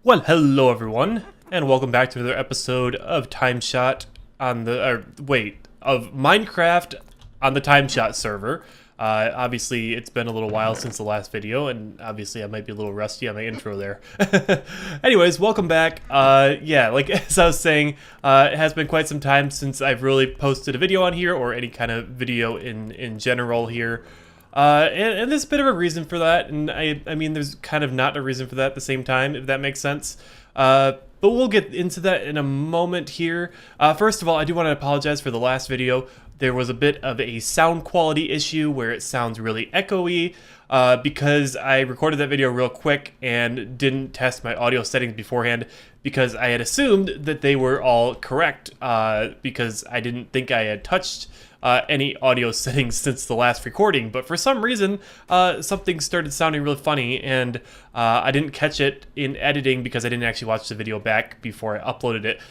Well, hello everyone, and welcome back to another episode of TimeShot on the, of Minecraft on the TimeShot server. Obviously, it's been a little while since the last video, and obviously I might be a little rusty on my intro there. Anyways, welcome back. Yeah, like as I was saying, it has been quite some time since I've really posted a video on here, or any kind of video in general here. And there's a bit of a reason for that, and I mean, there's kind of not a reason for that at the same time, if that makes sense. But we'll get into that in a moment here. First of all, I do want to apologize for the last video. There was a bit of a sound quality issue where it sounds really echoey, because I recorded that video real quick and didn't test my audio settings beforehand because I had assumed that they were all correct, because I didn't think I had touched any audio settings since the last recording, but for some reason something started sounding really funny, and I didn't catch it in editing because I didn't actually watch the video back before I uploaded it,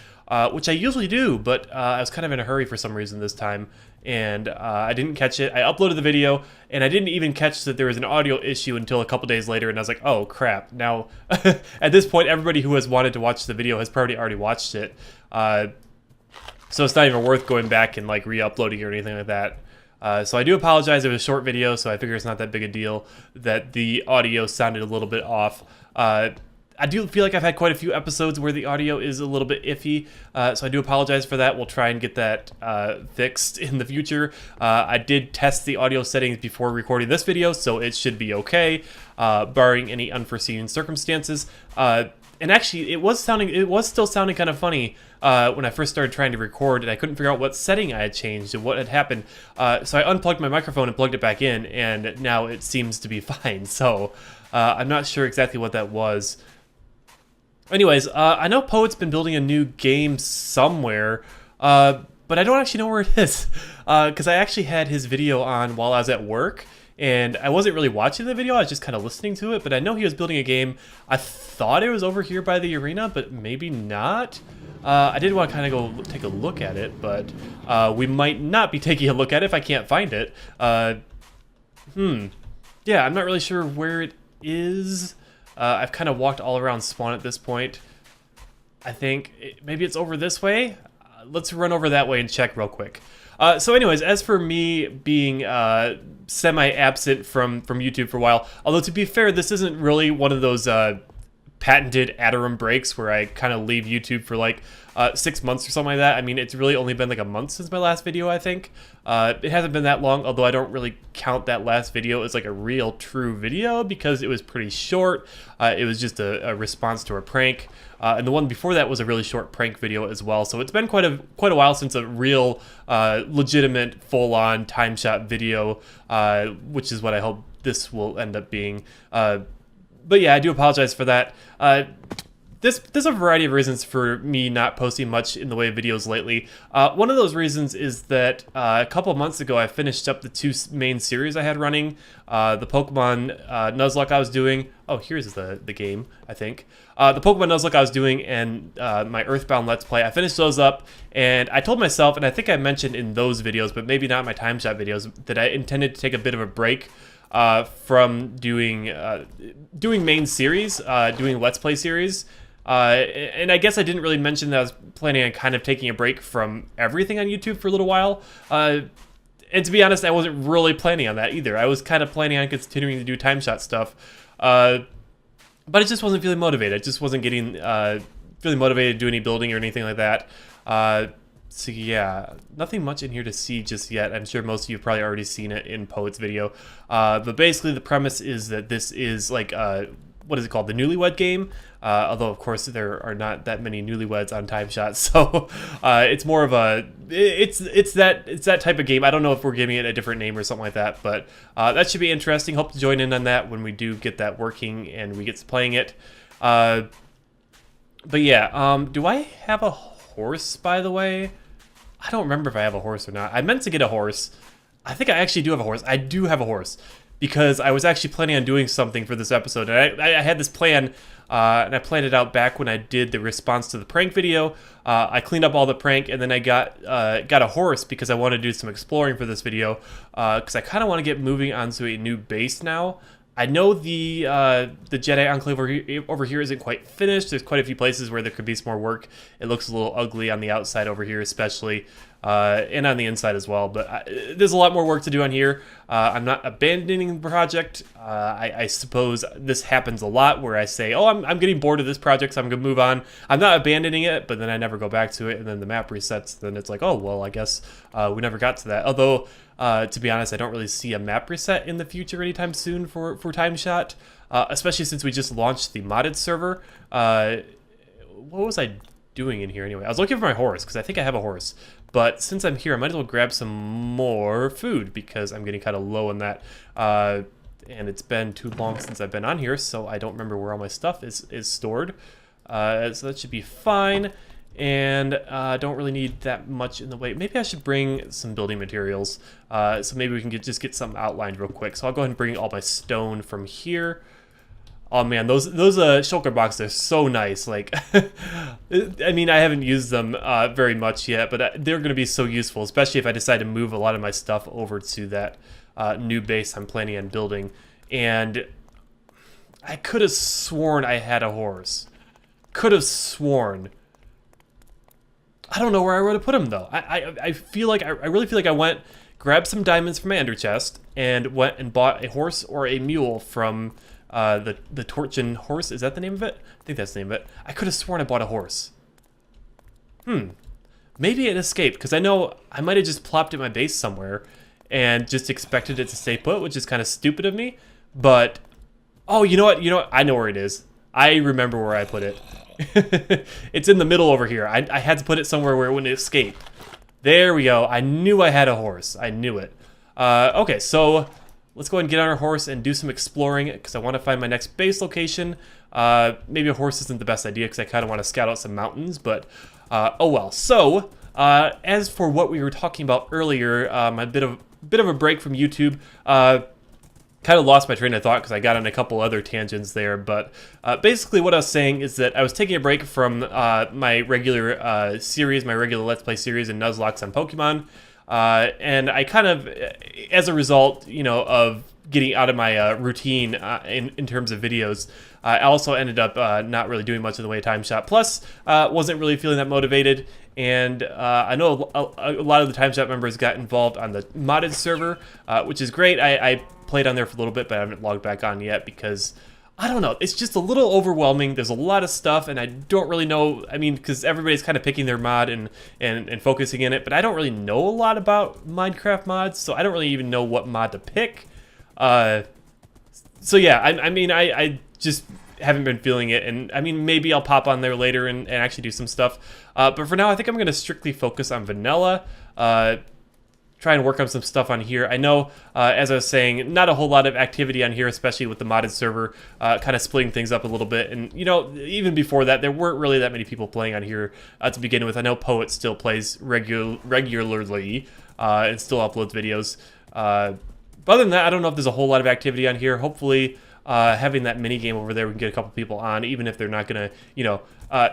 which I usually do, but I was kind of in a hurry for some reason this time, and I didn't catch it. I uploaded the video, and I didn't even catch that there was an audio issue until a couple days later, and I was like, oh crap, now at this point everybody who has wanted to watch the video has probably already watched it. So it's not even worth going back and like re-uploading or anything like that. So I do apologize. It was a short video, so I figure it's not that big a deal that the audio sounded a little bit off. I do feel like I've had quite a few episodes where the audio is a little bit iffy, so I do apologize for that. We'll try and get that fixed in the future. I did test the audio settings before recording this video, so it should be okay, barring any unforeseen circumstances. And actually, it was still sounding kind of funny when I first started trying to record, and I couldn't figure out what setting I had changed and what had happened. So I unplugged my microphone and plugged it back in, and now it seems to be fine. So I'm not sure exactly what that was. Anyways, I know Poet's been building a new game somewhere, but I don't actually know where it is, because I actually had his video on while I was at work. And I wasn't really watching the video, I was just kind of listening to it, but I know he was building a game. I thought it was over here by the arena, but maybe not. I did want to kind of go take a look at it, but we might not be taking a look at it if I can't find it. Yeah, I'm not really sure where it is. I've kind of walked all around spawn at this point. I think maybe it's over this way. Let's run over that way and check real quick. So anyways, as for me being semi-absent from YouTube for a while, although to be fair, this isn't really one of those patented Atyrum breaks where I kind of leave YouTube for like 6 months or something like that. I mean, it's really only been like a month since my last video, I think. It hasn't been that long, although I don't really count that last video as like a real true video because it was pretty short. It was just a response to a prank. And the one before that was a really short prank video as well. So it's been quite a while since a real legitimate full-on TimeShot video, which is what I hope this will end up being. But yeah, I do apologize for that. There's a variety of reasons for me not posting much in the way of videos lately. One of those reasons is that a couple months ago I finished up the two main series I had running. The Pokemon Nuzlocke I was doing. Oh, here's the game, I think. The Pokemon Nuzlocke I was doing and my Earthbound Let's Play. I finished those up, and I told myself, and I think I mentioned in those videos, but maybe not my TimeShot videos, that I intended to take a bit of a break from doing main series, doing Let's Play series. And I guess I didn't really mention that I was planning on kind of taking a break from everything on YouTube for a little while. And to be honest, I wasn't really planning on that either. I was kind of planning on continuing to do TimeShot stuff. But I just wasn't feeling motivated. I just wasn't getting feeling motivated to do any building or anything like that. So yeah, nothing much in here to see just yet. I'm sure most of you have probably already seen it in Poet's video. But basically the premise is that this is like what is it called? The Newlywed game. Although of course there are not that many newlyweds on TimeShot, so it's more of a it's that type of game. I don't know if we're giving it a different name or something like that, but that should be interesting. Hope to join in on that when we do get that working and we get to playing it. But yeah, do I have a horse, by the way? I don't remember if I have a horse or not. I meant to get a horse. I think I actually do have a horse. I do have a horse, because I was actually planning on doing something for this episode. And I had this plan, and I planned it out back when I did the response to the prank video. I cleaned up all the prank, and then I got a horse because I want to do some exploring for this video, because I kind of want to get moving onto a new base now. I know the Jedi Enclave over here isn't quite finished. There's quite a few places where there could be some more work. It looks a little ugly on the outside over here, especially, and on the inside as well. But there's a lot more work to do on here. I'm not abandoning the project. I suppose this happens a lot where I say, oh, I'm getting bored of this project, so I'm going to move on. I'm not abandoning it, but then I never go back to it, and then the map resets. Then it's like, oh, well, I guess we never got to that. Although, to be honest, I don't really see a map reset in the future anytime soon for TimeShot, especially since we just launched the modded server. What was I doing in here anyway? I was looking for my horse, because I think I have a horse. But since I'm here, I might as well grab some more food, because I'm getting kind of low on that. And it's been too long since I've been on here, so I don't remember where all my stuff is stored. So that should be fine. And I don't really need that much in the way. Maybe I should bring some building materials. So maybe we can just get something outlined real quick. So I'll go ahead and bring all my stone from here. Oh man, those shulker boxes are so nice. Like, I mean, I haven't used them very much yet, but they're going to be so useful, especially if I decide to move a lot of my stuff over to that new base I'm planning on building. And I could have sworn I had a horse. Could have sworn. I don't know where I would have put him though. I feel like I really feel like I went, grabbed some diamonds from my ender chest, and went and bought a horse or a mule from the Torchin horse. Is that the name of it? I think that's the name of it. I could have sworn I bought a horse. Maybe it escaped, because I know I might have just plopped at my base somewhere and just expected it to stay put, which is kind of stupid of me. But oh, you know what? I know where it is. I remember where I put it. It's in the middle over here. I had to put it somewhere where it wouldn't escape. There we go. I knew I had a horse. I knew it. Okay, so let's go ahead and get on our horse and do some exploring, because I want to find my next base location. Maybe a horse isn't the best idea, because I kind of want to scout out some mountains, but oh well. So as for what we were talking about earlier, my bit of a break from YouTube. Kind of lost my train of thought because I got on a couple other tangents there, but basically what I was saying is that I was taking a break from my regular series, my regular Let's Play series in Nuzlocke on Pokemon, and I kind of, as a result, of getting out of my routine in terms of videos, I also ended up not really doing much in the way of TimeShot. Plus, wasn't really feeling that motivated, and I know a lot of the TimeShot members got involved on the modded server, which is great. I played on there for a little bit, but I haven't logged back on yet because, I don't know, it's just a little overwhelming. There's a lot of stuff, and I don't really know, I mean, because everybody's kind of picking their mod and focusing in it, but I don't really know a lot about Minecraft mods, so I don't really even know what mod to pick. So yeah, I mean, I just haven't been feeling it, and I mean, maybe I'll pop on there later and actually do some stuff. But for now, I think I'm going to strictly focus on vanilla. Try and work on some stuff on here. I know, as I was saying, not a whole lot of activity on here, especially with the modded server, kind of splitting things up a little bit. And, even before that, there weren't really that many people playing on here to begin with. I know Poet still plays regularly and still uploads videos. But other than that, I don't know if there's a whole lot of activity on here. Hopefully, having that mini game over there, we can get a couple people on, even if they're not going to,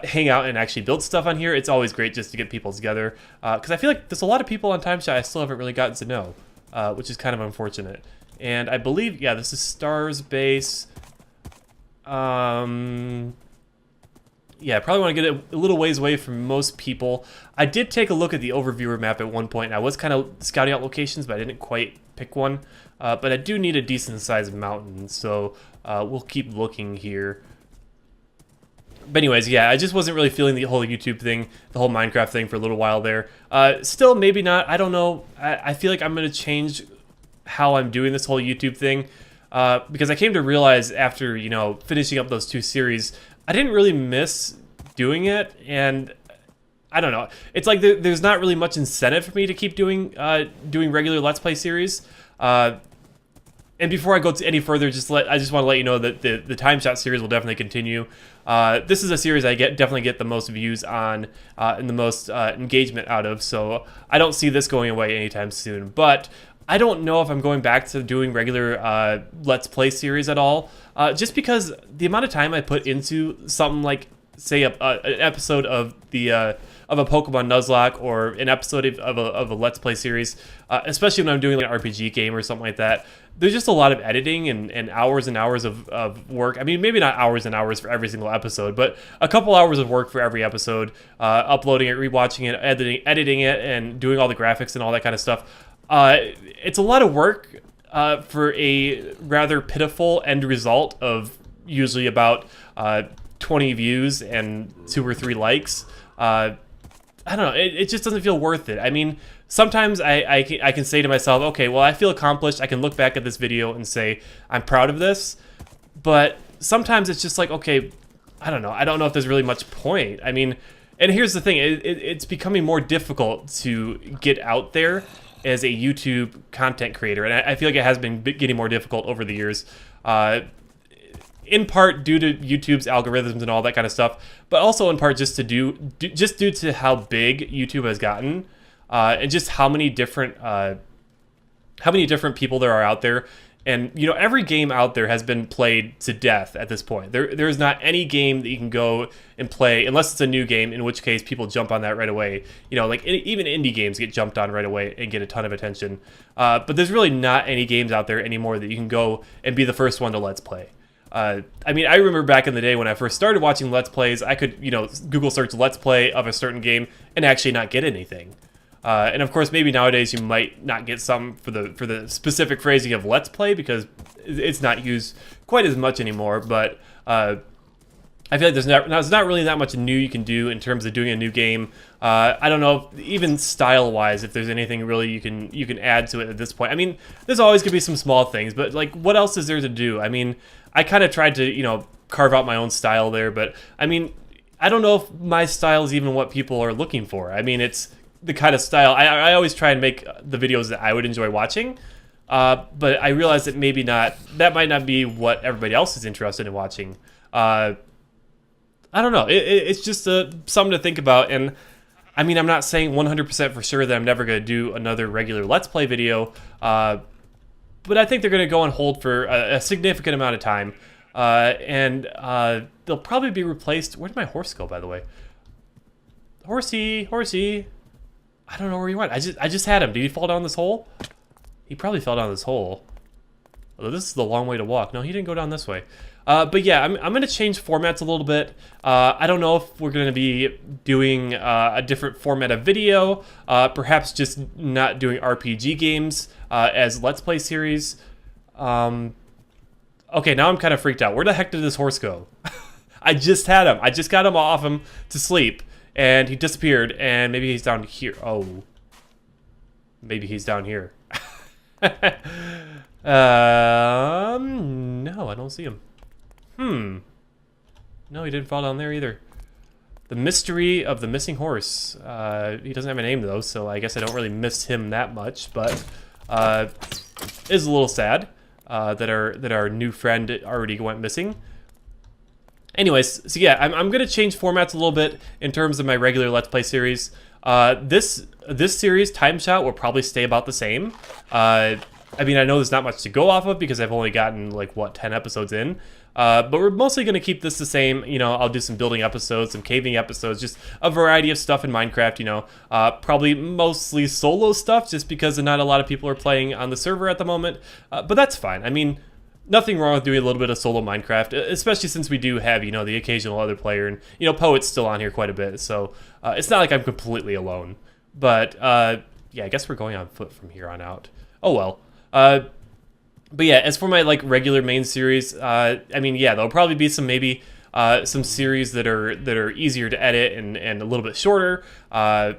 hang out and actually build stuff on here. It's always great just to get people together, because I feel like there's a lot of people on TimeShot I still haven't really gotten to know, which is kind of unfortunate. And I believe, yeah, this is Star's base. Yeah, I probably want to get a little ways away from most people. I did take a look at the overviewer map at one point, and I was kind of scouting out locations, but I didn't quite pick one. But I do need a decent sized mountain, so we'll keep looking here. But anyways, yeah, I just wasn't really feeling the whole YouTube thing, the whole Minecraft thing for a little while there. Still, maybe not. I don't know. I feel like I'm going to change how I'm doing this whole YouTube thing, because I came to realize after, finishing up those two series, I didn't really miss doing it, and I don't know. It's like there's not really much incentive for me to keep doing regular Let's Play series. And before I go any further, I just want to let you know that the TimeShot series will definitely continue. This is a series I definitely get the most views on and the most engagement out of, so I don't see this going away anytime soon. But I don't know if I'm going back to doing regular Let's Play series at all, just because the amount of time I put into something like, say, an episode of a Pokemon Nuzlocke or an episode of a Let's Play series, especially when I'm doing like an RPG game or something like that, there's just a lot of editing and hours and hours of work. I mean, maybe not hours and hours for every single episode, but a couple hours of work for every episode, uploading it, rewatching it, editing it, and doing all the graphics and all that kind of stuff. It's a lot of work for a rather pitiful end result of usually about 20 views and 2 or 3 likes. I don't know. It just doesn't feel worth it. I mean, sometimes I can say to myself, okay, well, I feel accomplished. I can look back at this video and say, I'm proud of this. But sometimes it's just like, okay, I don't know. I don't know if there's really much point. I mean, and here's the thing. It's becoming more difficult to get out there as a YouTube content creator. And I feel like it has been getting more difficult over the years. In part due to YouTube's algorithms and all that kind of stuff, but also in part just due to how big YouTube has gotten, and just how many different people there are out there. And you know, every game out there has been played to death at this point. There is not any game that you can go and play unless it's a new game, in which case people jump on that right away. You know, like even indie games get jumped on right away and get a ton of attention. But there's really not any games out there anymore that you can go and be the first one to let's play. I mean, I remember back in the day when I first started watching Let's Plays, I could, you know, Google search Let's Play of a certain game and actually not get anything. And of course, maybe nowadays you might not get some for the specific phrasing of Let's Play because it's not used quite as much anymore. But I feel like there's not really that much new you can do in terms of doing a new game. I don't know, even style-wise, if there's anything really you can add to it at this point. I mean, there's always gonna be some small things, but like, what else is there to do? I mean, I kind of tried to, you know, carve out my own style there, but I mean, I don't know if my style is even what people are looking for. I mean, it's the kind of style I always try and make the videos that I would enjoy watching, but I realize that maybe that might not be what everybody else is interested in watching. I don't know. It's just something to think about. And I mean, I'm not saying 100% for sure that I'm never going to do another regular Let's Play video, but I think they're going to go on hold for a significant amount of time. And they'll probably be replaced. Where did my horse go, by the way? Horsey. I don't know where he went. I just had him. Did he fall down this hole? He probably fell down this hole. Although this is the long way to walk. No, he didn't go down this way. But yeah, I'm going to change formats a little bit. I don't know if we're going to be doing a different format of video. Perhaps just not doing RPG games as Let's Play series. Okay, now I'm kind of freaked out. Where the heck did this horse go? I just had him. I just got him off him to sleep. And he disappeared. And maybe he's down here. Oh. Maybe he's down here. No, I don't see him. No, he didn't fall down there either. The mystery of the missing horse. He doesn't have a name though, so I guess I don't really miss him that much. But it is a little sad that our new friend already went missing. Anyways, so yeah, I'm gonna change formats a little bit in terms of my regular Let's Play series. This series, TimeShot, will probably stay about the same. I mean, I know there's not much to go off of because I've only gotten, like, what, 10 episodes in? But we're mostly going to keep this the same. You know, I'll do some building episodes, some caving episodes, just a variety of stuff in Minecraft, you know. Probably mostly solo stuff just because not a lot of people are playing on the server at the moment. But that's fine. I mean, nothing wrong with doing a little bit of solo Minecraft, especially since we do have, you know, the occasional other player. And, you know, Poet's still on here quite a bit, so it's not like I'm completely alone. But, yeah, I guess we're going on foot from here on out. Oh, well. But yeah, as for my like regular main series, I mean, yeah, there'll probably be some some series that are easier to edit and a little bit shorter. I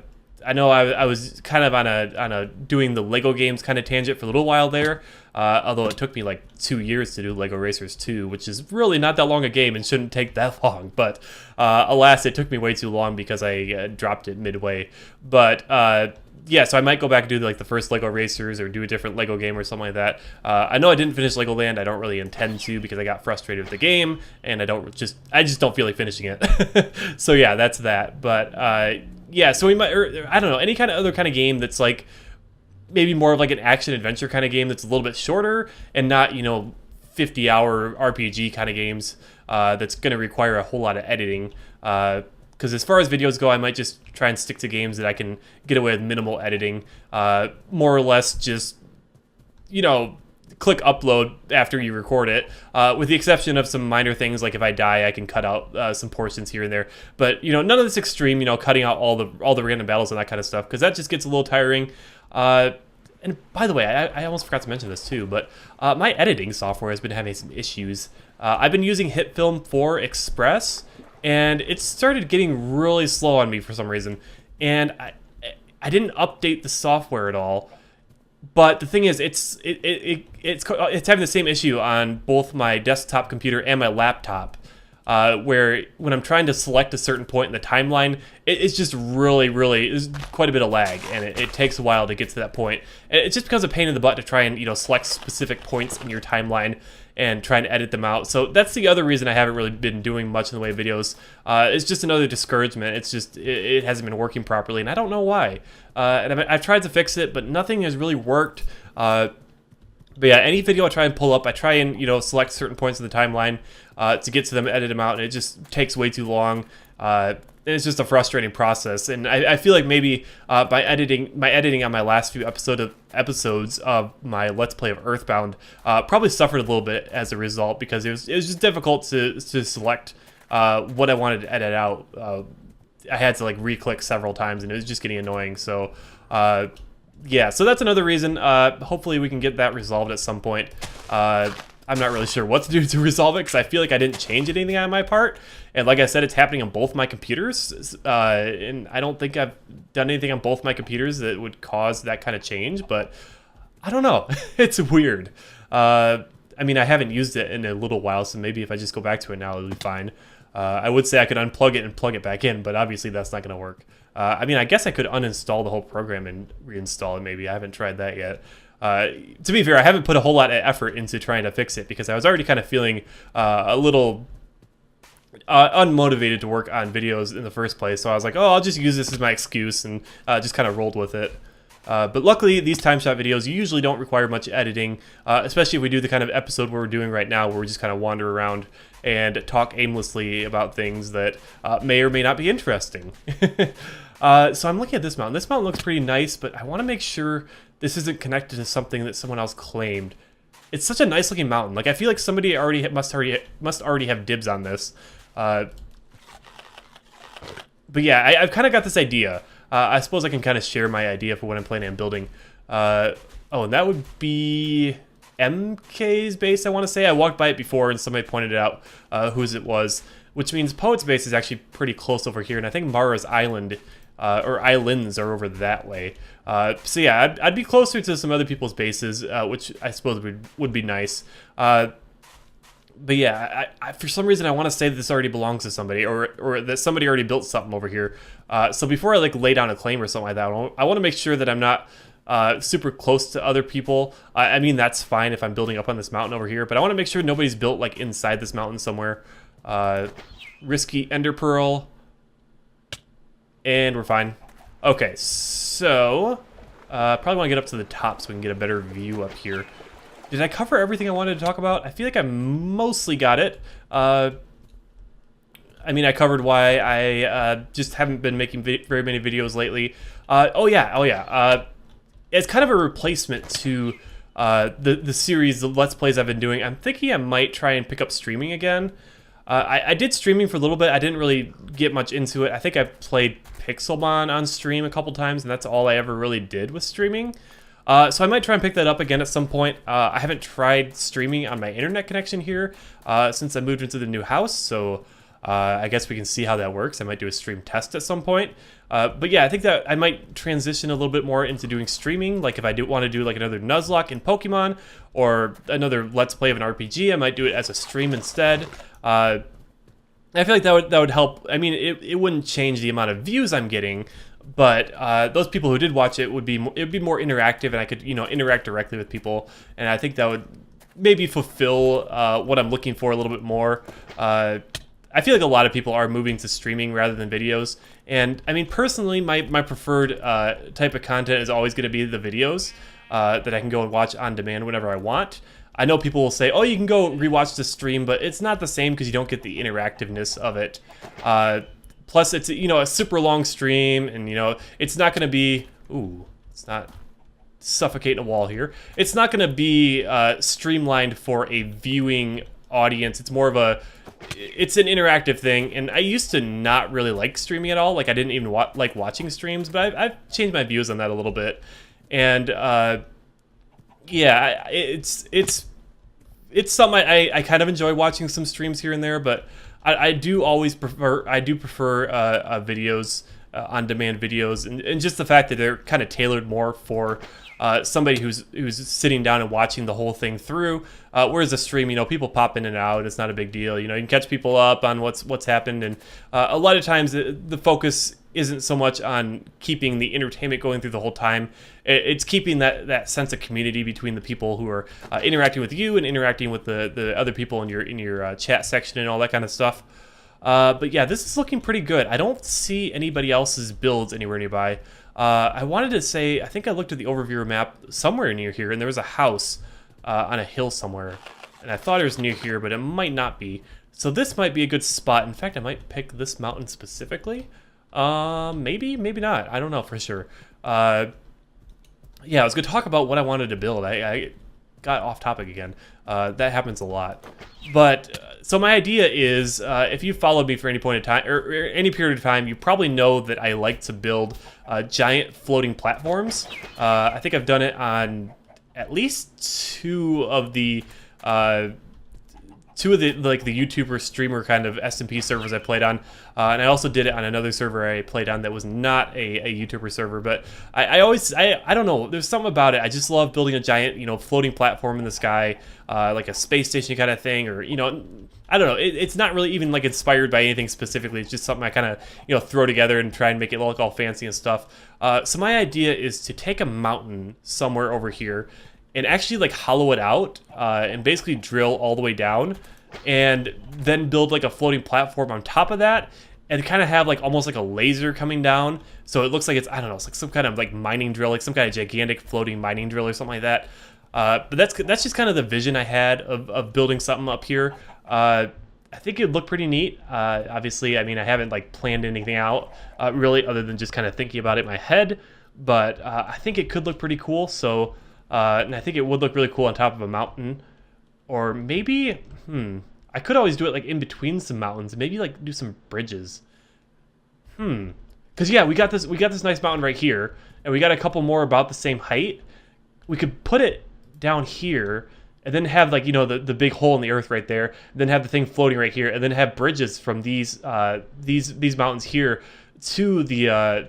know I was kind of on a doing the Lego games kind of tangent for a little while there, although it took me like 2 years to do Lego Racers 2, which is really not that long a game and shouldn't take that long. But alas, it took me way too long because I dropped it midway. But yeah, so I might go back and do like the first Lego Racers or do a different Lego game or something like that. I know I didn't finish Legoland. I don't really intend to because I got frustrated with the game and I just don't feel like finishing it. So yeah, that's that. But yeah, so we might, or, I don't know, any kind of other kind of game that's like maybe more of like an action adventure kind of game that's a little bit shorter and not, you know, 50-hour RPG kind of games that's going to require a whole lot of editing. Because as far as videos go, I might just try and stick to games that I can get away with minimal editing. More or less just, you know, click upload after you record it, with the exception of some minor things like if I die, I can cut out some portions here and there. But you know, none of this extreme, you know, cutting out all the random battles and that kind of stuff, because that just gets a little tiring. And by the way, I almost forgot to mention this too, but my editing software has been having some issues. I've been using HitFilm 4 Express, and it started getting really slow on me for some reason. And I didn't update the software at all. But the thing is, it's having the same issue on both my desktop computer and my laptop, where when I'm trying to select a certain point in the timeline, it's just there's quite a bit of lag, and it takes a while to get to that point. And it just becomes a pain in the butt to try and, you know, select specific points in your timeline and try and edit them out. So that's the other reason I haven't really been doing much in the way of videos. It's just another discouragement. It's just, it hasn't been working properly, and I don't know why. And I've tried to fix it, but nothing has really worked. But yeah, any video I try and pull up, I try and, you know, select certain points in the timeline to get to them, edit them out, and it just takes way too long. It's just a frustrating process, and I feel like maybe my editing on my last few episodes of my Let's Play of Earthbound probably suffered a little bit as a result, because it was just difficult to select what I wanted to edit out. I had to like re-click several times, and it was just getting annoying. So yeah, so that's another reason. Hopefully we can get that resolved at some point. I'm not really sure what to do to resolve it, because I feel like I didn't change anything on my part. And like I said, it's happening on both my computers. And I don't think I've done anything on both my computers that would cause that kind of change. But I don't know. It's weird. I mean, I haven't used it in a little while, so maybe if I just go back to it now, it'll be fine. I would say I could unplug it and plug it back in, but obviously that's not going to work. I mean, I guess I could uninstall the whole program and reinstall it maybe. I haven't tried that yet. To be fair, I haven't put a whole lot of effort into trying to fix it, because I was already kind of feeling a little unmotivated to work on videos in the first place. So I was like, oh, I'll just use this as my excuse, and just kind of rolled with it. But luckily, these TimeShot videos usually don't require much editing, especially if we do the kind of episode where we're doing right now, where we just kind of wander around and talk aimlessly about things that may or may not be interesting. So I'm looking at this mountain. This mountain looks pretty nice, but I want to make sure this isn't connected to something that someone else claimed. It's such a nice looking mountain. Like, I feel like somebody must already have dibs on this. But yeah, I've kind of got this idea. I suppose I can kind of share my idea for what I'm planning on building. Oh, and that would be MK's base, I want to say. I walked by it before, and somebody pointed out whose it was, which means Poet's base is actually pretty close over here, and I think Mara's island, or islands, are over that way. So yeah, I'd be closer to some other people's bases, which I suppose would be nice. But yeah, I for some reason I want to say that this already belongs to somebody, or that somebody already built something over here. So before I like lay down a claim or something like that, I want to make sure that I'm not super close to other people. I mean, that's fine if I'm building up on this mountain over here, but I want to make sure nobody's built like inside this mountain somewhere. Risky ender pearl, and we're fine. Okay, so probably want to get up to the top so we can get a better view up here. Did I cover everything I wanted to talk about? I feel like I mostly got it. I mean, I covered why I just haven't been making very many videos lately. Oh yeah. It's kind of a replacement to the series, the Let's Plays I've been doing. I'm thinking I might try and pick up streaming again. I did streaming for a little bit. I didn't really get much into it. I think I played Pixelmon on stream a couple times, and that's all I ever really did with streaming. So I might try and pick that up again at some point. I haven't tried streaming on my internet connection here since I moved into the new house, so I guess we can see how that works. I might do a stream test at some point. But yeah, I think that I might transition a little bit more into doing streaming. Like if I do want to do like another Nuzlocke in Pokemon or another Let's Play of an RPG, I might do it as a stream instead. I feel like that would help. I mean, it wouldn't change the amount of views I'm getting, but those people who did watch it would be more interactive, and I could interact directly with people, and I think that would maybe fulfill what I'm looking for a little bit more. I feel like a lot of people are moving to streaming rather than videos, and I mean personally, my preferred type of content is always going to be the videos that I can go and watch on demand whenever I want. I know people will say, oh, you can go rewatch the stream, but it's not the same because you don't get the interactiveness of it. Plus, it's a super long stream, and it's not going to be. Ooh, it's not. suffocating a wall here. It's not going to be streamlined for a viewing audience. It's more of it's an interactive thing, and I used to not really like streaming at all. Like, I didn't even like watching streams, but I've changed my views on that a little bit. And yeah, it's something I kind of enjoy watching some streams here and there, but I do prefer videos, on-demand videos, and just the fact that they're kind of tailored more for somebody who's sitting down and watching the whole thing through. Whereas a stream, people pop in and out. It's not a big deal. You can catch people up on what's happened, and a lot of times the focus isn't so much on keeping the entertainment going through the whole time. It's keeping that sense of community between the people who are interacting with you and interacting with the other people in your chat section and all that kind of stuff. But yeah, this is looking pretty good. I don't see anybody else's builds anywhere nearby. I wanted to say, I think I looked at the overview map somewhere near here, and there was a house on a hill somewhere. And I thought it was near here, but it might not be. So this might be a good spot. In fact, I might pick this mountain specifically. Maybe not. I don't know for sure. Yeah, I was going to talk about what I wanted to build. I got off topic again. That happens a lot. But so my idea is, if you followed me for any point of time or any period of time, you probably know that I like to build giant floating platforms. I think I've done it on at least two of the like the YouTuber streamer kind of SMP servers I played on, and I also did it on another server I played on that was not a YouTuber server. But I don't know, there's something about it. I just love building a giant floating platform in the sky, like a space station kind of thing, or I don't know. It's not really even like inspired by anything specifically. It's just something I kind of throw together and try and make it look all fancy and stuff. So my idea is to take a mountain somewhere over here and actually like hollow it out and basically drill all the way down, and then build like a floating platform on top of that, and kind of have like almost like a laser coming down, so it looks like it's, I don't know, it's like some kind of like mining drill, like some kind of gigantic floating mining drill or something like that. But that's just kind of the vision I had of building something up here. I think it'd look pretty neat. Obviously, I mean, I haven't like planned anything out really, other than just kind of thinking about it in my head, but I think it could look pretty cool. So and I think it would look really cool on top of a mountain. Or maybe, I could always do it like in between some mountains. Maybe like do some bridges. Because yeah, we got this nice mountain right here, and we got a couple more about the same height. We could put it down here, and then have like the big hole in the earth right there. And then have the thing floating right here, and then have bridges from these mountains here to the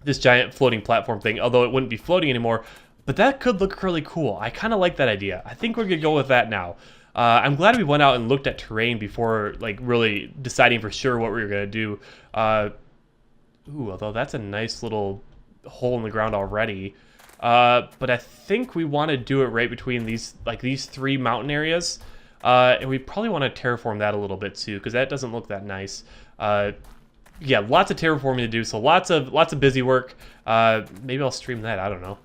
this giant floating platform thing. Although it wouldn't be floating anymore. But that could look really cool. I kind of like that idea. I think we're going to go with that now. I'm glad we went out and looked at terrain before like really deciding for sure what we were going to do. Although that's a nice little hole in the ground already. But I think we want to do it right between these three mountain areas. And we probably want to terraform that a little bit too, because that doesn't look that nice. Yeah, lots of terraforming to do, so lots of busy work. Maybe I'll stream that, I don't know.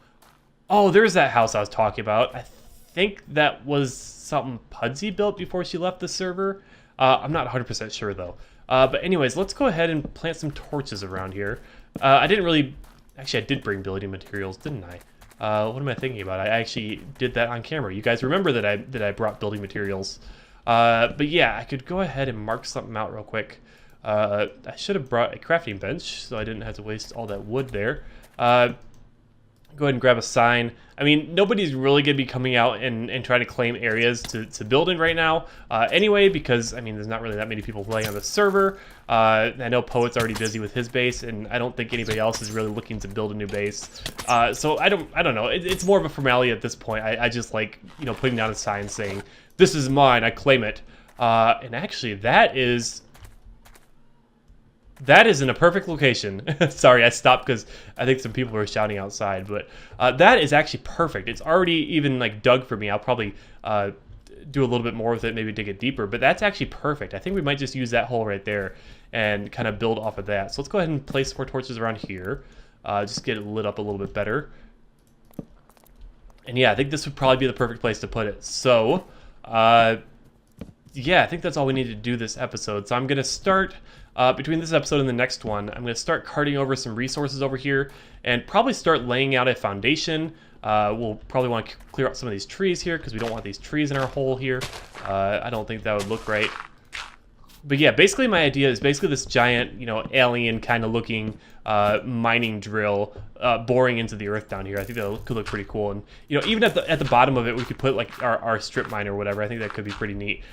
Oh, there's that house I was talking about. I think that was something Pudsey built before she left the server. I'm not 100% sure, though. But anyways, let's go ahead and plant some torches around here. I didn't really... Actually, I did bring building materials, didn't I? What am I thinking about? I actually did that on camera. You guys remember that I brought building materials. But yeah, I could go ahead and mark something out real quick. I should have brought a crafting bench, so I didn't have to waste all that wood there. Go ahead and grab a sign. I mean, nobody's really going to be coming out and trying to claim areas to build in right now anyway, because, I mean, there's not really that many people playing on the server. I know Poet's already busy with his base, and I don't think anybody else is really looking to build a new base. So I don't know. It's more of a formality at this point. I just like, putting down a sign saying, this is mine, I claim it. And actually, that is in a perfect location. Sorry, I stopped because I think some people were shouting outside, but that is actually perfect. It's already even like dug for me. I'll probably do a little bit more with it, maybe dig it deeper, but that's actually perfect. I think we might just use that hole right there and kind of build off of that. So let's go ahead and place more torches around here. Just get it lit up a little bit better. And yeah, I think this would probably be the perfect place to put it. So, yeah, I think that's all we need to do this episode. So I'm going to start between this episode and the next one, I'm going to start carting over some resources over here and probably start laying out a foundation. We'll probably want to clear out some of these trees here because we don't want these trees in our hole here. I don't think that would look right. But yeah, basically my idea is basically this giant, you know, alien kind of looking mining drill boring into the earth down here. I think that could look pretty cool. And, you know, even at the bottom of it, we could put like our strip mine or whatever. I think that could be pretty neat.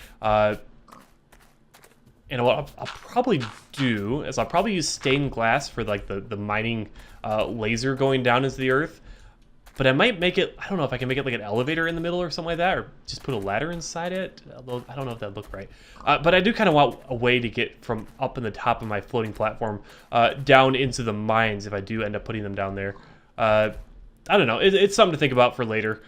And what I'll probably do is I'll probably use stained glass for like the mining laser going down into the earth. But I might make it, I don't know if I can make it like an elevator in the middle or something like that, or just put a ladder inside it. Although I don't know if that'd look right. But I do kind of want a way to get from up in the top of my floating platform down into the mines if I do end up putting them down there. I don't know, it's something to think about for later.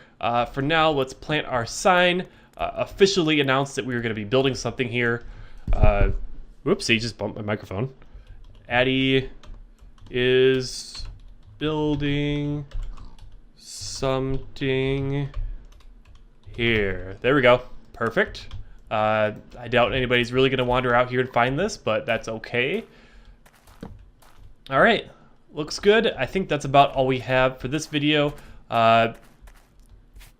For now, let's plant our sign, officially announce that we were going to be building something here. Whoopsie, just bumped my microphone. Addy is building something here. There we go. Perfect. I doubt anybody's really going to wander out here and find this, but that's okay. All right. Looks good. I think that's about all we have for this video. I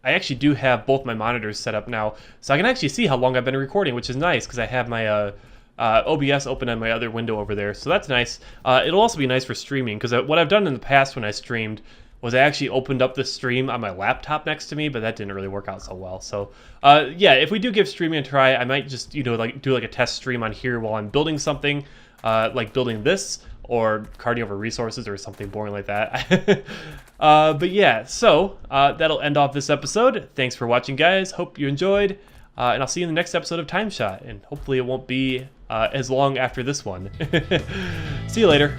actually do have both my monitors set up now, so I can actually see how long I've been recording, which is nice because I have my OBS open on my other window over there, so that's nice. It'll also be nice for streaming because what I've done in the past when I streamed was I actually opened up the stream on my laptop next to me, but that didn't really work out so well. So yeah, if we do give streaming a try, I might just, you know, like do like a test stream on here while I'm building something, like building this or carting over resources or something boring like that. But yeah, so that'll end off this episode. Thanks for watching, guys. Hope you enjoyed, and I'll see you in the next episode of TimeShot, and hopefully it won't be as long after this one. See you later.